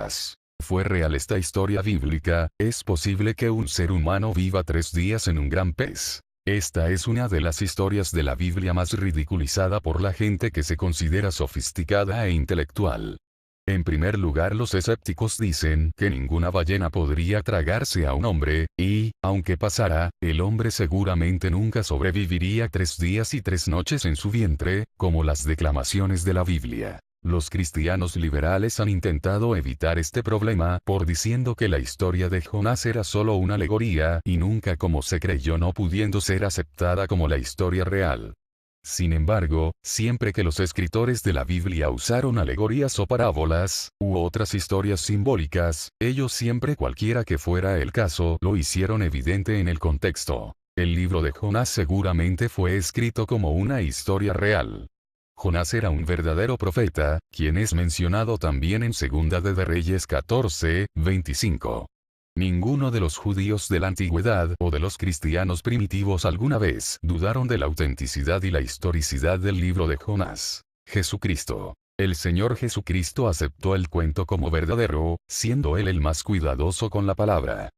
Jonás. ¿Fue real esta historia bíblica? ¿Es posible que un ser humano viva 3 días en un gran pez? Esta es una de las historias de la Biblia más ridiculizada por la gente que se considera sofisticada e intelectual. En primer lugar, los escépticos dicen que ninguna ballena podría tragarse a un hombre, y, aunque pasara, el hombre seguramente nunca sobreviviría 3 días y 3 noches en su vientre, como las declamaciones de la Biblia. Los cristianos liberales han intentado evitar este problema por diciendo que la historia de Jonás era solo una alegoría y nunca como se creyó, no pudiendo ser aceptada como la historia real. Sin embargo, siempre que los escritores de la Biblia usaron alegorías o parábolas, u otras historias simbólicas, ellos siempre, cualquiera que fuera el caso, lo hicieron evidente en el contexto. El libro de Jonás seguramente fue escrito como una historia real. Jonás era un verdadero profeta, quien es mencionado también en Segunda de Reyes 14, 25. Ninguno de los judíos de la antigüedad o de los cristianos primitivos alguna vez dudaron de la autenticidad y la historicidad del libro de Jonás. Jesucristo. El Señor Jesucristo aceptó el cuento como verdadero, siendo Él el más cuidadoso con la palabra.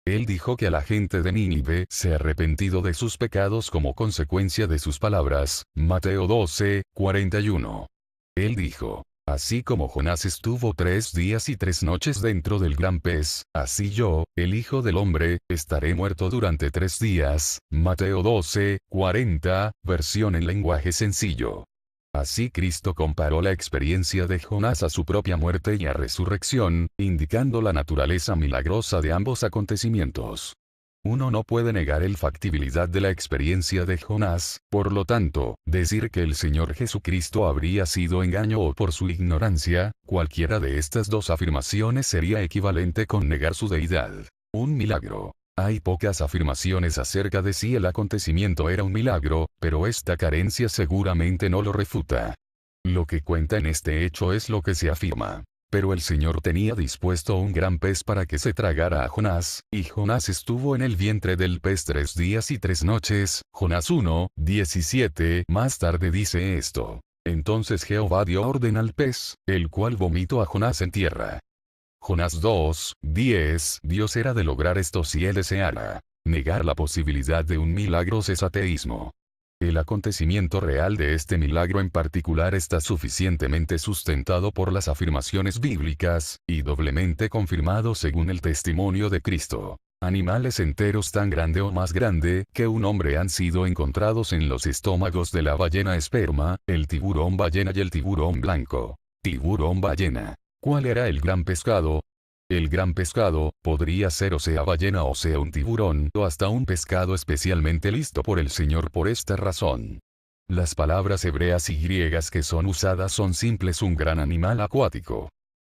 Él dijo que a la gente de Nínive se ha arrepentido de sus pecados como consecuencia de sus palabras, Mateo 12, 41. Él dijo: así como Jonás estuvo 3 días y 3 noches dentro del gran pez, así yo, el Hijo del Hombre, estaré muerto durante 3 días, Mateo 12, 40, versión en lenguaje sencillo. Así Cristo comparó la experiencia de Jonás a su propia muerte y a resurrección, indicando la naturaleza milagrosa de ambos acontecimientos. Uno no puede negar la factibilidad de la experiencia de Jonás, por lo tanto, decir que el Señor Jesucristo habría sido engaño o por su ignorancia, cualquiera de estas dos afirmaciones sería equivalente con negar su deidad. Un milagro. Hay pocas afirmaciones acerca de si el acontecimiento era un milagro, pero esta carencia seguramente no lo refuta. Lo que cuenta en este hecho es lo que se afirma. Pero el Señor tenía dispuesto un gran pez para que se tragara a Jonás, y Jonás estuvo en el vientre del pez 3 días y 3 noches, Jonás 1, 17. Más tarde dice esto: entonces Jehová dio orden al pez, el cual vomitó a Jonás en tierra. Jonás 2, 10. Dios era de lograr esto si él deseara. Negar la posibilidad de un milagro es ateísmo. El acontecimiento real de este milagro en particular está suficientemente sustentado por las afirmaciones bíblicas, y doblemente confirmado según el testimonio de Cristo. Animales enteros tan grande o más grande que un hombre han sido encontrados en los estómagos de la ballena esperma, el tiburón ballena y el tiburón blanco. Tiburón ballena. ¿Cuál era el gran pescado? El gran pescado, podría ser o sea ballena o sea un tiburón, o hasta un pescado especialmente listo por el Señor por esta razón. Las palabras hebreas y griegas que son usadas son simples: un gran animal acuático.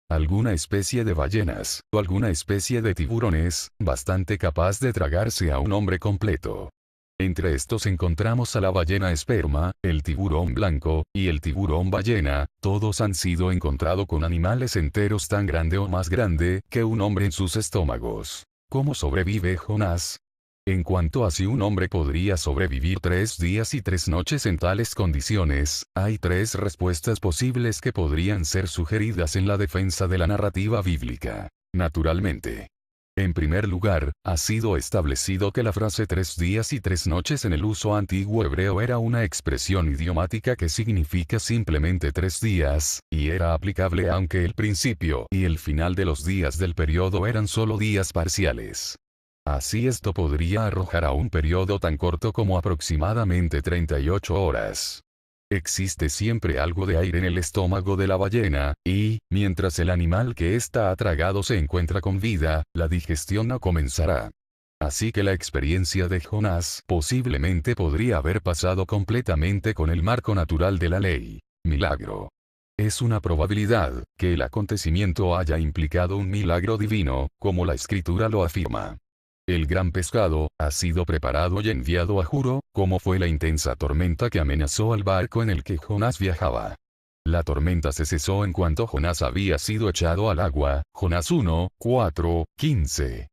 Alguna especie de ballenas, o alguna especie de tiburones, bastante capaz de tragarse a un hombre completo. Entre estos encontramos a la ballena esperma, el tiburón blanco, y el tiburón ballena. Todos han sido encontrados con animales enteros tan grande o más grande que un hombre en sus estómagos. ¿Cómo sobrevive Jonás? En cuanto a si un hombre podría sobrevivir 3 días y 3 noches en tales condiciones, hay 3 respuestas posibles que podrían ser sugeridas en la defensa de la narrativa bíblica. Naturalmente. En primer lugar, ha sido establecido que la frase 3 días y 3 noches en el uso antiguo hebreo era una expresión idiomática que significa simplemente 3 días, y era aplicable aunque el principio y el final de los días del periodo eran solo días parciales. Así esto podría arrojar a un periodo tan corto como aproximadamente 38 horas. Existe siempre algo de aire en el estómago de la ballena, y, mientras el animal que ésta ha tragado se encuentra con vida, la digestión no comenzará. Así que la experiencia de Jonás posiblemente podría haber pasado completamente con el marco natural de la ley. Milagro. Es una probabilidad que el acontecimiento haya implicado un milagro divino, como la Escritura lo afirma. El gran pescado ha sido preparado y enviado a Juro, como fue la intensa tormenta que amenazó al barco en el que Jonás viajaba. La tormenta se cesó en cuanto Jonás había sido echado al agua, Jonás 1, 4, 15.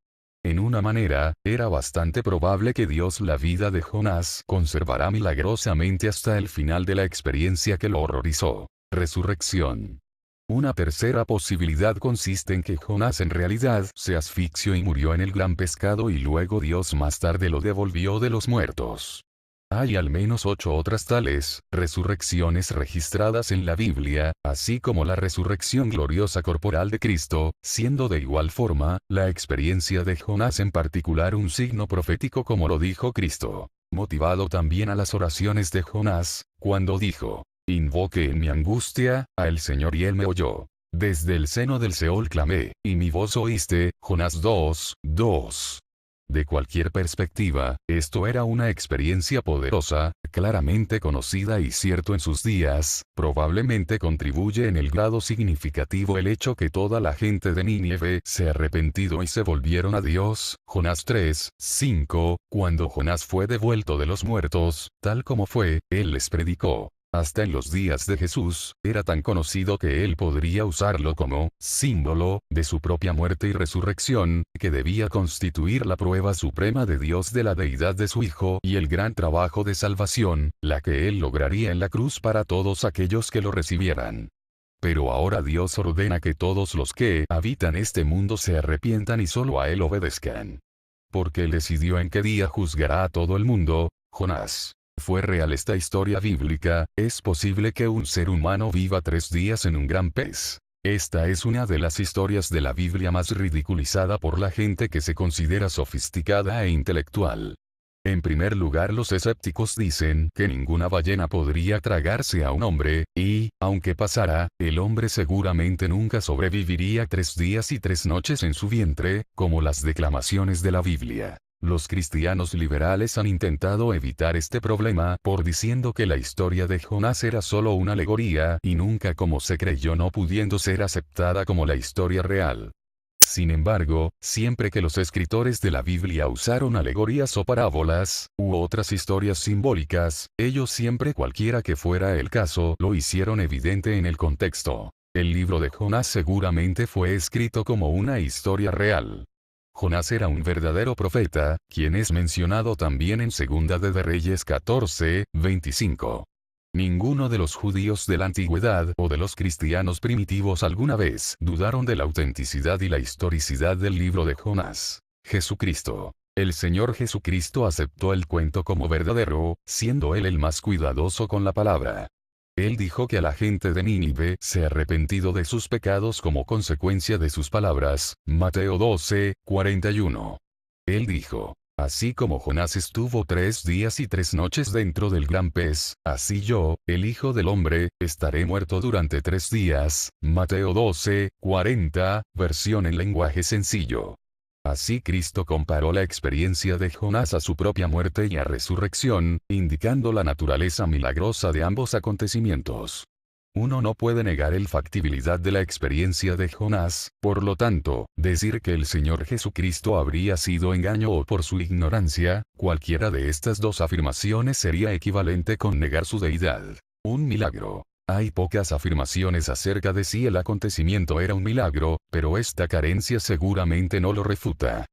En una manera, era bastante probable que Dios la vida de Jonás conservará milagrosamente hasta el final de la experiencia que lo horrorizó. Resurrección. Una tercera posibilidad consiste en que Jonás en realidad se asfixió y murió en el gran pescado y luego Dios más tarde lo devolvió de los muertos. Hay al menos 8 otras tales resurrecciones registradas en la Biblia, así como la resurrección gloriosa corporal de Cristo, siendo de igual forma, la experiencia de Jonás en particular un signo profético como lo dijo Cristo, motivado también a las oraciones de Jonás, cuando dijo: Invoqué en mi angustia a el Señor y él me oyó. Desde el seno del Seol clamé, y mi voz oíste. Jonás 2:2. De cualquier perspectiva, esto era una experiencia poderosa, claramente conocida y cierto en sus días. Probablemente contribuye en el grado significativo el hecho que toda la gente de Nínive se arrepentido y se volvieron a Dios. Jonás 3:5, cuando Jonás fue devuelto de los muertos, tal como fue, él les predicó. Hasta en los días de Jesús, era tan conocido que él podría usarlo como símbolo de su propia muerte y resurrección, que debía constituir la prueba suprema de Dios de la deidad de su Hijo y el gran trabajo de salvación, la que él lograría en la cruz para todos aquellos que lo recibieran. Pero ahora Dios ordena que todos los que habitan este mundo se arrepientan y solo a él obedezcan. Porque él decidió en qué día juzgará a todo el mundo. Jonás. ¿Fue real esta historia bíblica? ¿Es posible que un ser humano viva 3 días en un gran pez? Esta es una de las historias de la Biblia más ridiculizada por la gente que se considera sofisticada e intelectual. En primer lugar, los escépticos dicen que ninguna ballena podría tragarse a un hombre, y, aunque pasara, el hombre seguramente nunca sobreviviría 3 días y 3 noches en su vientre, como las declamaciones de la Biblia. Los cristianos liberales han intentado evitar este problema por diciendo que la historia de Jonás era solo una alegoría y nunca como se creyó, no pudiendo ser aceptada como la historia real. Sin embargo, siempre que los escritores de la Biblia usaron alegorías o parábolas, u otras historias simbólicas, ellos siempre, cualquiera que fuera el caso, lo hicieron evidente en el contexto. El libro de Jonás seguramente fue escrito como una historia real. Jonás era un verdadero profeta, quien es mencionado también en Segunda de Reyes 14:25. Ninguno de los judíos de la antigüedad o de los cristianos primitivos alguna vez dudaron de la autenticidad y la historicidad del libro de Jonás. Jesucristo. El Señor Jesucristo aceptó el cuento como verdadero, siendo él el más cuidadoso con la palabra. Él dijo que a la gente de Nínive se arrepentido de sus pecados como consecuencia de sus palabras. Mateo 12:41. Él dijo: así como Jonás estuvo 3 días y 3 noches dentro del gran pez, así yo, el Hijo del Hombre, estaré muerto durante 3 días. Mateo 12:40, versión en lenguaje sencillo. Así Cristo comparó la experiencia de Jonás a su propia muerte y a resurrección, indicando la naturaleza milagrosa de ambos acontecimientos. Uno no puede negar la factibilidad de la experiencia de Jonás, por lo tanto, decir que el Señor Jesucristo habría sido engaño o por su ignorancia, cualquiera de estas dos afirmaciones sería equivalente con negar su deidad. Un milagro. Hay pocas afirmaciones acerca de si el acontecimiento era un milagro, pero esta carencia seguramente no lo refuta.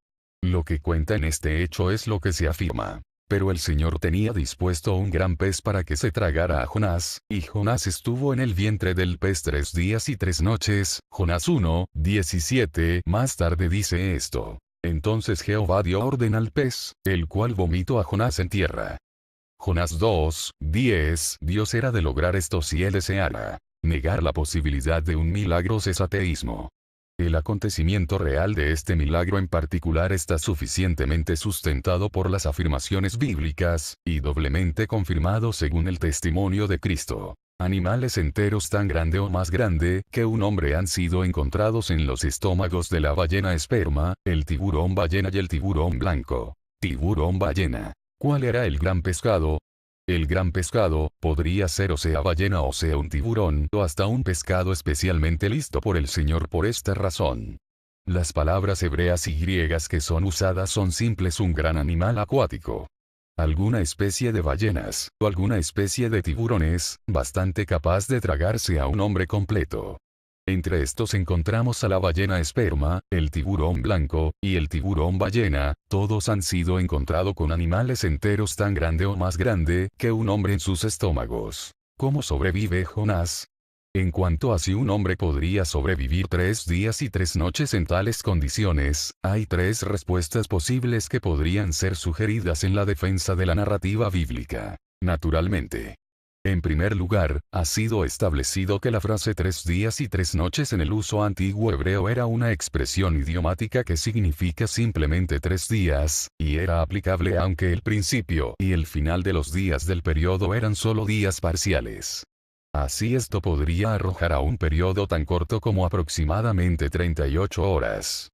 Lo que cuenta en este hecho es lo que se afirma. Pero el Señor tenía dispuesto un gran pez para que se tragara a Jonás, y Jonás estuvo en el vientre del pez 3 días y 3 noches. Jonás 1:17 más tarde dice esto: entonces Jehová dio orden al pez, el cual vomitó a Jonás en tierra. Jonás 2:10. Dios era de lograr esto si él deseara. Negar la posibilidad de un milagro es ateísmo. El acontecimiento real de este milagro en particular está suficientemente sustentado por las afirmaciones bíblicas, y doblemente confirmado según el testimonio de Cristo. Animales enteros tan grande o más grande que un hombre han sido encontrados en los estómagos de la ballena esperma, el tiburón ballena y el tiburón blanco. Tiburón ballena. ¿Cuál era el gran pescado? El gran pescado, podría ser o sea ballena o sea un tiburón, o hasta un pescado especialmente listo por el Señor por esta razón. Las palabras hebreas y griegas que son usadas son simples: un gran animal acuático. Alguna especie de ballenas, o alguna especie de tiburones, bastante capaz de tragarse a un hombre completo. Entre estos encontramos a la ballena esperma, el tiburón blanco, y el tiburón ballena. Todos han sido encontrados con animales enteros tan grande o más grande que un hombre en sus estómagos. ¿Cómo sobrevive Jonás? En cuanto a si un hombre podría sobrevivir 3 días y 3 noches en tales condiciones, hay 3 respuestas posibles que podrían ser sugeridas en la defensa de la narrativa bíblica. Naturalmente. En primer lugar, ha sido establecido que la frase 3 días y 3 noches en el uso antiguo hebreo era una expresión idiomática que significa simplemente 3 días, y era aplicable aunque el principio y el final de los días del periodo eran solo días parciales. Así esto podría arrojar a un periodo tan corto como aproximadamente 38 horas.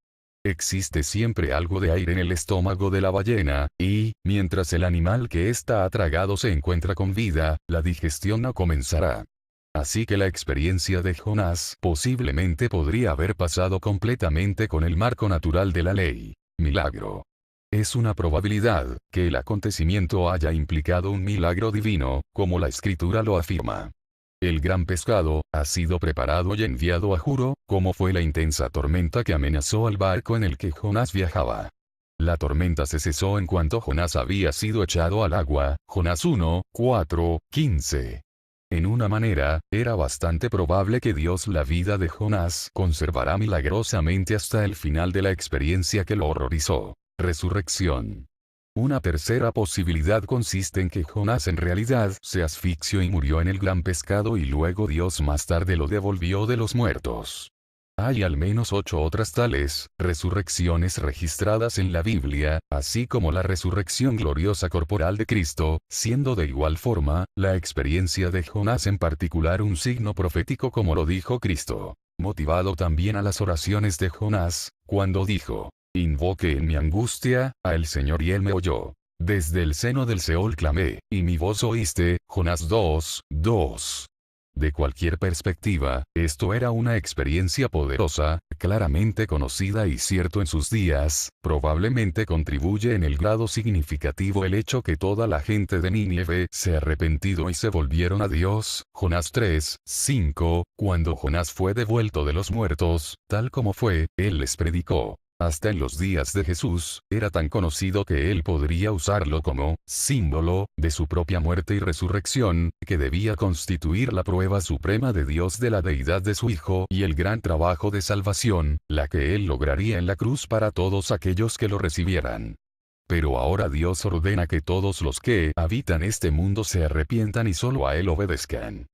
Existe siempre algo de aire en el estómago de la ballena, y, mientras el animal que ésta ha tragado se encuentra con vida, la digestión no comenzará. Así que la experiencia de Jonás posiblemente podría haber pasado completamente con el marco natural de la ley. Milagro. Es una probabilidad, que el acontecimiento haya implicado un milagro divino, como la escritura lo afirma. El gran pescado, ha sido preparado y enviado a Juro, como fue la intensa tormenta que amenazó al barco en el que Jonás viajaba. La tormenta se cesó en cuanto Jonás había sido echado al agua, Jonás 1, 4, 15. En una manera, era bastante probable que Dios la vida de Jonás conservará milagrosamente hasta el final de la experiencia que lo horrorizó. Resurrección. Una tercera posibilidad consiste en que Jonás en realidad se asfixió y murió en el gran pescado y luego Dios más tarde lo devolvió de los muertos. Hay al menos 8 otras tales resurrecciones registradas en la Biblia, así como la resurrección gloriosa corporal de Cristo, siendo de igual forma, la experiencia de Jonás en particular un signo profético como lo dijo Cristo, motivado también a las oraciones de Jonás, cuando dijo: Invoqué en mi angustia al Señor y Él me oyó. Desde el seno del Seol clamé, y mi voz oíste. Jonás 2, 2. De cualquier perspectiva, esto era una experiencia poderosa, claramente conocida y cierto en sus días. Probablemente contribuye en el grado significativo el hecho que toda la gente de Nínive se arrepentido y se volvieron a Dios. Jonás 3, 5. Cuando Jonás fue devuelto de los muertos, tal como fue, él les predicó. Hasta en los días de Jesús, era tan conocido que él podría usarlo como símbolo de su propia muerte y resurrección, que debía constituir la prueba suprema de Dios de la deidad de su Hijo y el gran trabajo de salvación, la que él lograría en la cruz para todos aquellos que lo recibieran. Pero ahora Dios ordena que todos los que habitan este mundo se arrepientan y solo a él obedezcan.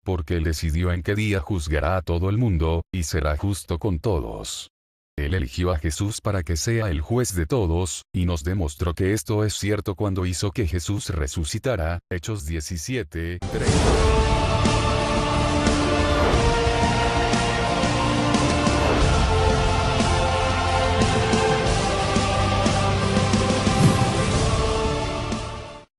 Porque él decidió en qué día juzgará a todo el mundo, y será justo con todos. Él eligió a Jesús para que sea el juez de todos, y nos demostró que esto es cierto cuando hizo que Jesús resucitara. Hechos 17, 30.